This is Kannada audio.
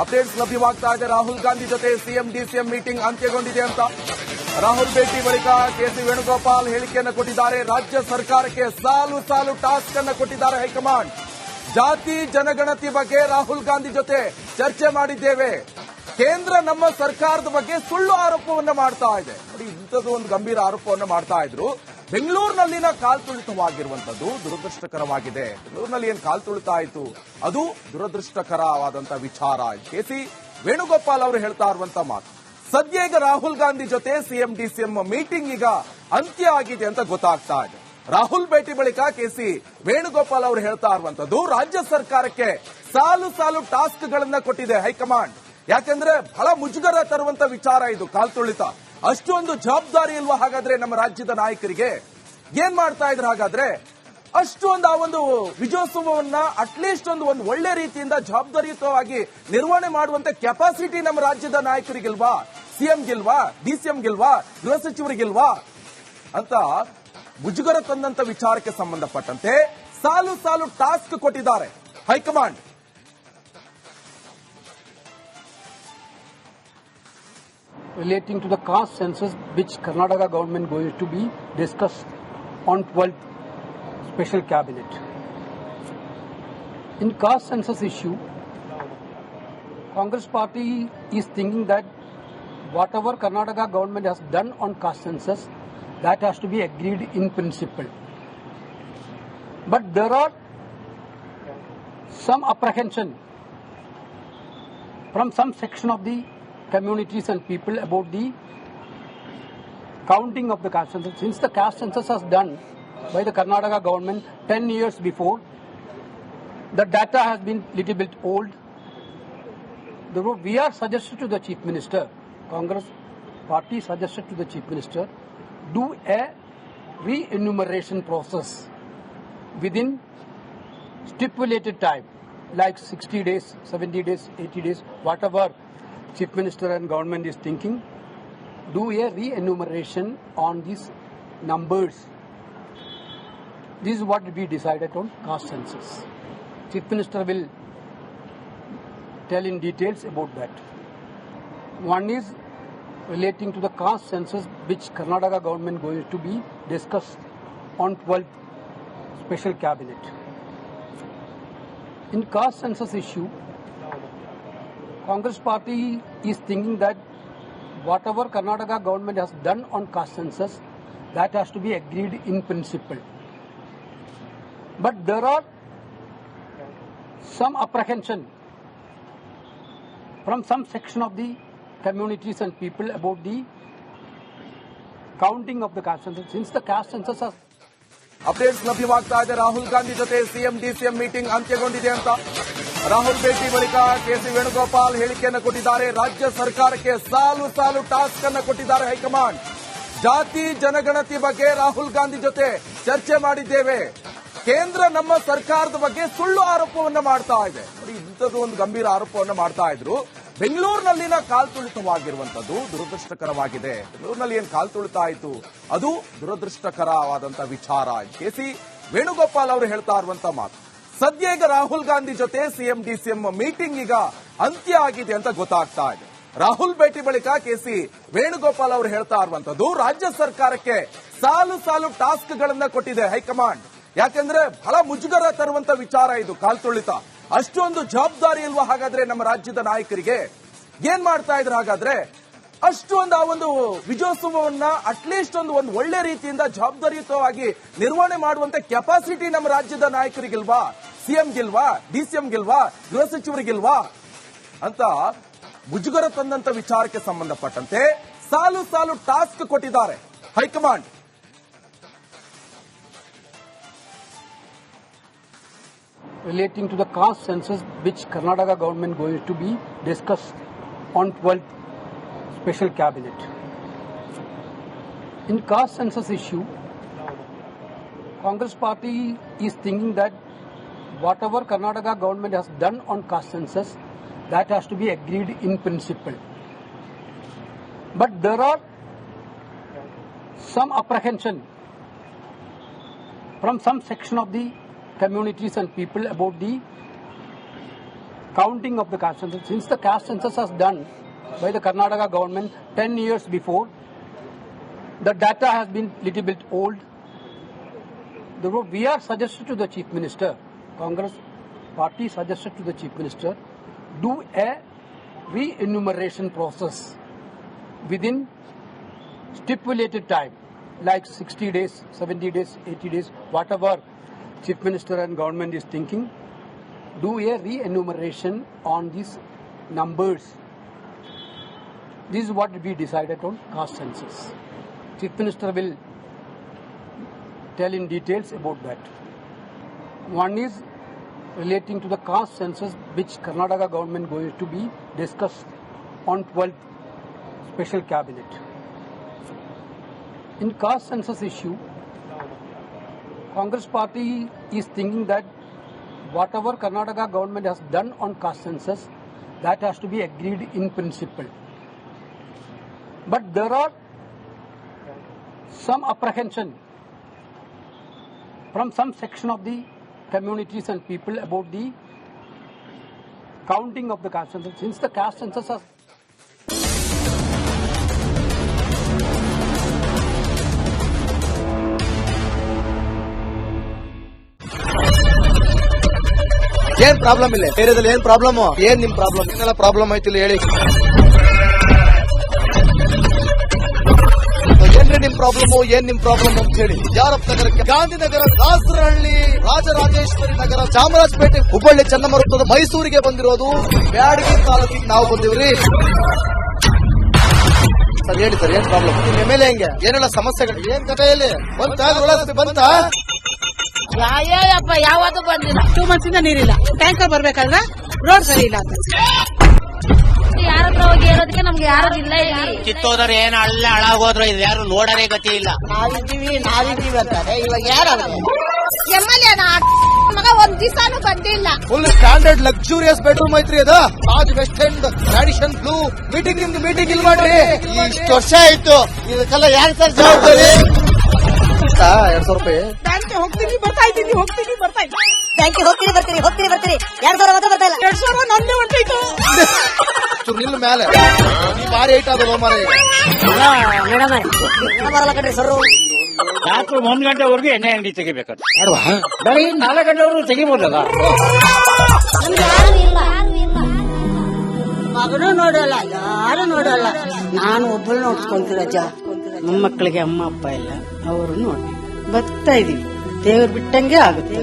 ಅಪ್ಡೇಟ್ಸ್ ಲಭ್ಯವಾಗ್ತಾ ಇದೆ. ರಾಹುಲ್ ಗಾಂಧಿ ಜೊತೆ ಸಿಎಂ ಡಿಸಿಎಂ ಮೀಟಿಂಗ್ ಅಂತ್ಯಗೊಂಡಿದೆ ಅಂತ. ರಾಹುಲ್ ಭೇಟಿ ಬಳಿಕ ಕೆಸಿ ವೇಣುಗೋಪಾಲ್ ಹೇಳಿಕೆಯನ್ನು ಕೊಟ್ಟಿದ್ದಾರೆ. ರಾಜ್ಯ ಸರ್ಕಾರಕ್ಕೆ ಸಾಲು ಸಾಲು ಟಾಸ್ಕ್ ಅನ್ನು ಕೊಟ್ಟಿದ್ದಾರೆ ಹೈಕಮಾಂಡ್. ಜಾತಿ ಜನಗಣತಿ ಬಗ್ಗೆ ರಾಹುಲ್ ಗಾಂಧಿ ಜೊತೆ ಚರ್ಚೆ ಮಾಡಿದ್ದೇವೆ. ಕೇಂದ್ರ ನಮ್ಮ ಸರ್ಕಾರದ ಬಗ್ಗೆ ಸುಳ್ಳು ಆರೋಪವನ್ನು ಮಾಡ್ತಾ ಇದೆ. ನೋಡಿ, ಇಂಥದ್ದು ಒಂದು ಗಂಭೀರ ಆರೋಪವನ್ನು ಮಾಡ್ತಾ ಇದ್ರು. ಬೆಂಗಳೂರಿನಲ್ಲಿನ ಕಾಲ್ತುಳಿತವಾಗಿರುವಂತದ್ದು ದುರದೃಷ್ಟಕರವಾಗಿದೆ. ಬೆಂಗಳೂರಿನಲ್ಲಿ ಏನು ಕಾಲ್ತುಳಿತ ಆಯಿತು ಅದು ದುರದೃಷ್ಟಕರವಾದಂತಹ ವಿಚಾರ. ಕೆಸಿ ವೇಣುಗೋಪಾಲ್ ಅವರು ಹೇಳ್ತಾ ಇರುವಂತ ಮಾತು. ಸದ್ಯ ಈಗ ರಾಹುಲ್ ಗಾಂಧಿ ಜೊತೆ ಸಿಎಂ ಡಿಸಿಎಂ ಮೀಟಿಂಗ್ ಈಗ ಅಂತ್ಯ ಆಗಿದೆ ಅಂತ ಗೊತ್ತಾಗ್ತಾ ಇದೆ. ರಾಹುಲ್ ಭೇಟಿ ಬಳಿಕ ಕೆಸಿ ವೇಣುಗೋಪಾಲ್ ಅವರು ಹೇಳ್ತಾ ಇರುವಂತದ್ದು ರಾಜ್ಯ ಸರ್ಕಾರಕ್ಕೆ ಸಾಲು ಸಾಲು ಟಾಸ್ಕ್ ಗಳನ್ನ ಕೊಟ್ಟಿದೆ ಹೈಕಮಾಂಡ್. ಯಾಕಂದ್ರೆ ಬಹಳ ಮುಜುಗರ ತರುವಂತ ವಿಚಾರ ಇದು ಕಾಲ್ತುಳಿತ. ಅಷ್ಟೊಂದು ಜವಾಬ್ದಾರಿ ಇಲ್ವಾ ಹಾಗಾದ್ರೆ ನಮ್ಮ ರಾಜ್ಯದ ನಾಯಕರಿಗೆ? ಏನ್ ಮಾಡ್ತಾ ಇದ್ರು ಹಾಗಾದ್ರೆ? ಅಷ್ಟೊಂದು ಆ ಒಂದು ವಿಜಯೋತ್ಸವವನ್ನ ಅಟ್ಲೀಸ್ಟ್ ಒಂದು ಒಳ್ಳೆ ರೀತಿಯಿಂದ ಜವಾಬ್ದಾರಿಯುತವಾಗಿ ನಿರ್ವಹಣೆ ಮಾಡುವಂತ ಕೆಪಾಸಿಟಿ ನಮ್ಮ ರಾಜ್ಯದ ನಾಯಕರಿಗಿಲ್ವಾ? ಸಿಎಂಗಿಲ್ವಾ? ಡಿಸಿಎಂಗಿಲ್ವಾ? ಗೃಹ ಸಚಿವರಿಗಿಲ್ವಾ ಅಂತ ಮುಜುಗರ ತಂದಂತ ವಿಚಾರಕ್ಕೆ ಸಂಬಂಧಪಟ್ಟಂತೆ ಸಾಲು ಸಾಲು ಟಾಸ್ಕ್ ಕೊಟ್ಟಿದ್ದಾರೆ high command. Relating to the caste census which Karnataka government going to be discussed on 12th special cabinet. In caste census issue, Congress party is thinking that whatever Karnataka government has done on caste census, that has to be agreed in principle. But there are some apprehension from some section of the communities and people about the counting of the caste census. Since the caste census was done by the Karnataka government 10 years before, the data has been little bit old. Therefore, we are suggested to the Chief Minister, Congress party suggested to the Chief Minister, do a re-enumeration process within stipulated time, like 60 days, 70 days, 80 days, whatever Chief Minister and government is thinking. Do a re-enumeration on these numbers. This is what will be decided on caste census. Chief Minister will tell in details about that. One is relating to the caste census which Karnataka government going to be discussed on 12th special cabinet. In caste census issue, Congress party is thinking that whatever Karnataka government has done on caste census, that has to be agreed in principle. But there are some apprehension from some section of the communities and people about the counting of the caste census. Since the caste census has updates ಲಭ್ಯವಾಗ್ತಾ ಇದೆ. ರಾಹುಲ್ ಗಾಂಧಿ ಜೊತೆ ಸಿಎಂ ಡಿಸಿಎಂ ಮೀಟಿಂಗ್ ಅಂತ್ಯಗೊಂಡಿದೆ ಅಂತ. ರಾಹುಲ್ ಭೇಟಿ ಬಳಿಕ ಕೆಸಿ ವೇಣುಗೋಪಾಲ್ ಹೇಳಿಕೆಯನ್ನು ಕೊಟ್ಟಿದ್ದಾರೆ. ರಾಜ್ಯ ಸರ್ಕಾರಕ್ಕೆ ಸಾಲು ಸಾಲು ಟಾಸ್ಕ್ ಅನ್ನು ಕೊಟ್ಟಿದ್ದಾರೆ ಹೈಕಮಾಂಡ್. ಜಾತಿ ಜನಗಣತಿ ಬಗ್ಗೆ ರಾಹುಲ್ ಗಾಂಧಿ ಜೊತೆ ಚರ್ಚೆ ಮಾಡಿದ್ದೇವೆ. ಕೇಂದ್ರ ನಮ್ಮ ಸರ್ಕಾರದ ಬಗ್ಗೆ ಸುಳ್ಳು ಆರೋಪವನ್ನು ಮಾಡ್ತಾ ಇದೆ. ನೋಡಿ, ಇಂಥದ್ದು ಒಂದು ಗಂಭೀರ ಆರೋಪವನ್ನು ಮಾಡ್ತಾ ಇದ್ರು. ಬೆಂಗಳೂರಿನಲ್ಲಿನ ಕಾಲ್ತುಳಿತವಾಗಿರುವಂತದ್ದು ದುರದೃಷ್ಟಕರವಾಗಿದೆ. ಬೆಂಗಳೂರಿನಲ್ಲಿ ಏನು ಕಾಲ್ತುಳಿತ ಆಯಿತು ಅದು ದುರದೃಷ್ಟಕರವಾದಂತಹ ವಿಚಾರ. ಕೆಸಿ ವೇಣುಗೋಪಾಲ್ ಅವರು ಹೇಳ್ತಾ ಇರುವಂತ ಮಾತು. ಸದ್ಯ ಈಗ ರಾಹುಲ್ ಗಾಂಧಿ ಜೊತೆ ಸಿಎಂ ಡಿಸಿಎಂ ಮೀಟಿಂಗ್ ಈಗ ಅಂತ್ಯ ಆಗಿದೆ ಅಂತ ಗೊತ್ತಾಗ್ತಾ ಇದೆ. ರಾಹುಲ್ ಭೇಟಿ ಬಳಿಕ ಕೆಸಿ ವೇಣುಗೋಪಾಲ್ ಅವರು ಹೇಳ್ತಾ ಇರುವಂತದ್ದು ರಾಜ್ಯ ಸರ್ಕಾರಕ್ಕೆ ಸಾಲು ಸಾಲು ಟಾಸ್ಕ್ ಗಳನ್ನ ಕೊಟ್ಟಿದೆ ಹೈಕಮಾಂಡ್. ಯಾಕಂದ್ರೆ ಬಹಳ ಮುಜುಗರ ತರುವಂತ ವಿಚಾರ ಇದು ಕಾಲ್ತುಳಿತ. ಅಷ್ಟೊಂದು ಜವಾಬ್ದಾರಿ ಇಲ್ವಾ ಹಾಗಾದ್ರೆ ನಮ್ಮ ರಾಜ್ಯದ ನಾಯಕರಿಗೆ? ಏನ್ ಮಾಡ್ತಾ ಇದ್ರು ಹಾಗಾದ್ರೆ? ಅಷ್ಟೊಂದು ಆ ಒಂದು ವಿಜಯೋತ್ಸವವನ್ನ ಅಟ್ಲೀಸ್ಟ್ ಒಂದು ಒಳ್ಳೆ ರೀತಿಯಿಂದ ಜವಾಬ್ದಾರಿಯುತವಾಗಿ ನಿರ್ವಹಣೆ ಮಾಡುವಂತ ಕೆಪಾಸಿಟಿ ನಮ್ಮ ರಾಜ್ಯದ ನಾಯಕರಿಗಿಲ್ವಾ? ಸಿಎಂಗಿಲ್ವಾ? ಡಿಸಿಎಂಗಿಲ್ವಾ? ಗೃಹ ಸಚಿವರಿಗಿಲ್ವಾ ಅಂತ ಮುಜುಗರ ತಂದಂತ ವಿಚಾರಕ್ಕೆ ಸಂಬಂಧಪಟ್ಟಂತೆ ಸಾಲು ಸಾಲು ಟಾಸ್ಕ್ ಕೊಟ್ಟಿದ್ದಾರೆ high command. relating to the caste census which Karnataka government going to be discussed on 12th special cabinet. In caste census issue, Congress party is thinking that whatever Karnataka government has done on caste census, that has to be agreed in principle. But there are some apprehension from some section of the communities and people about the counting of the caste census. Since the caste census was done by the Karnataka government 10 years before, the data has been little bit old. We are suggested to the Chief Minister, Congress party suggested to the Chief Minister, do a re-enumeration process within stipulated time, like 60 days, 70 days, 80 days, whatever Chief Minister and government is thinking, do a re-enumeration on these numbers. This is what we decided on caste census. Chief Minister will tell in details about that. One is relating to the caste census, which Karnataka government going to be discussed on 12th special cabinet. In caste census issue, Congress party is thinking that whatever Karnataka government has done on caste census, that has to be agreed in principle. But there are some apprehension from some section of the communities and people about the counting of the caste census. Since the caste census has ಏನ್ ಪ್ರಾಬ್ಲಮ್ ಇಲ್ಲ ಏರಿಯಾದಲ್ಲಿ ಏನ್ ಪ್ರಾಬ್ಲಮ್ ಏನ್ ನಿಮ್ ಪ್ರಾಬ್ಲಮ್ ಇನ್ನೆಲ್ಲ ಪ್ರಾಬ್ಲಮ್ ಆಯ್ತಿಲ್ಲ ಹೇಳಿ ಏನ್ರಿ ನಿಮ್ ಪ್ರಾಬ್ಲಮ್ ಏನ್ ನಿಮ್ ಪ್ರಾಬ್ಲಮ್ ಅಂತ ಹೇಳಿ ಯಾರಪ್ಪ ನಗರಕ್ಕೆ ಗಾಂಧಿನಗರ ದಾಸರಹಳ್ಳಿ ರಾಜರಾಜೇಶ್ವರಿ ನಗರ ಚಾಮರಾಜಪೇಟೆ ಹುಬ್ಬಳ್ಳಿ ಚನ್ನಮರುತ್ತದ ಮೈಸೂರಿಗೆ ಬಂದಿರೋದು ಬ್ಯಾಡಗಿ ತಾಲೂಕಿಗೆ ನಾವು ಬಂದಿವ್ರಿ ಸರ್ ಹೇಳಿ ಸರ್ ಏನ್ ಪ್ರಾಬ್ಲಮ್ ನಿಮ್ ಎಮ್ ಎಲ್ ಎ ಹೆಂಗೆ ಏನೆಲ್ಲ ಸಮಸ್ಯೆಗಳು ಏನ್ ಕಥೆಯಲ್ಲಿ ಬಂತ ಅಯ್ಯಪ್ಪ ಯಾವತ್ತೂ ಬಂದಿಲ್ಲ 2 months ಇಂದ ನೀರಿಲ್ಲ ಟ್ಯಾಂಕರ್ ಬರ್ಬೇಕಾದ್ರೆ ರೋಡ್ ಸರಿ ಇಲ್ಲ ಅಂತ ಯಾರ ಹತ್ರ ಹೋಗಿ ಹೇಳೋದಕ್ಕೆ ನಮ್ಗೆ ಯಾರು ಇಲ್ಲ ಕಿತ್ತೋದ್ರೆ ಏನ್ ಅಲ್ಲ ಹಾಳಾಗೋದ್ರು ಇದು ಯಾರು ನೋಡರೇ ಗತಿ ಇಲ್ಲ ನಾವಿದ್ದೀವಿ ಅಂತಾರೆ ಇವಾಗ ಯಾರು ಎಮ್ಎಲ್ಎ ಮಗ ಒಂದ್ ದಿವಸನೂ ಬಂದಿಲ್ಲ ಫುಲ್ ಸ್ಟ್ಯಾಂಡರ್ಡ್ ಲಕ್ಸುರಿಯಸ್ ಬೆಡ್ರೂಮ್ ಐತ್ರಿ ಅದ Taj West End tradition blue meeting ನಿಮ್ದು ಮೀಟಿಂಗ್ ಇಲ್ಲಿ ಮಾಡ್ರಿ ಇಷ್ಟು ವರ್ಷ ಆಯ್ತು ಇದಕ್ಕೆಲ್ಲ ಯಾರು ಸರ್ ಜವಾಬ್ದಾರಿ 200 ರೂಪಾಯಿ ಬ್ಯಾಂಕ್ ಹೋಗ್ತೀನಿ ಬರ್ತಾ ಇದ್ದೀನಿ ಬ್ಯಾಂಕಿಗೆ ಹೋಗ್ತೀರಿ 2000 ಮಾತ್ರ ಬರ್ತಾ ಇಲ್ಲ 2000 ನಂದೇ ಹೊಂಟೈತು ನಿಲ್ ಮೇಲೆ ಭಾರಿ ಐಟ್ ಅದು ಮಾರ ಮೇಡಮ್ ಬರಲ್ಲ ಕಣ್ರಿ ಸರ್ ರಾತ್ರಿ 1 ಗಂಟೆವರೆಗೂ ಎಣ್ಣೆ ಅಂಗಡಿ ತೆಗಿಬೇಕಾದ್ರೆ ಬೆಳಿಗ್ಗೆ 4 ಗಂಟೆವರೆಗೂ ತೆಗಿಬೋದಲ್ಲ ಮಗನೂ ನೋಡಲ್ಲ ಯಾರು ನೋಡಲ್ಲ ನಾನು ಒಬ್ಬಳು ನೋಡ್ಕೊಂತೀರಜ್ಜ ಮೊಮ್ಮಕ್ಕಳಿಗೆ ಅಮ್ಮ ಅಪ್ಪ ಇಲ್ಲ ಅವರು ನೋಡಿ ಬರ್ತಾ ಇದೀವಿ ದೇವ್ರು ಬಿಟ್ಟಂಗೆ ಆಗುತ್ತೆ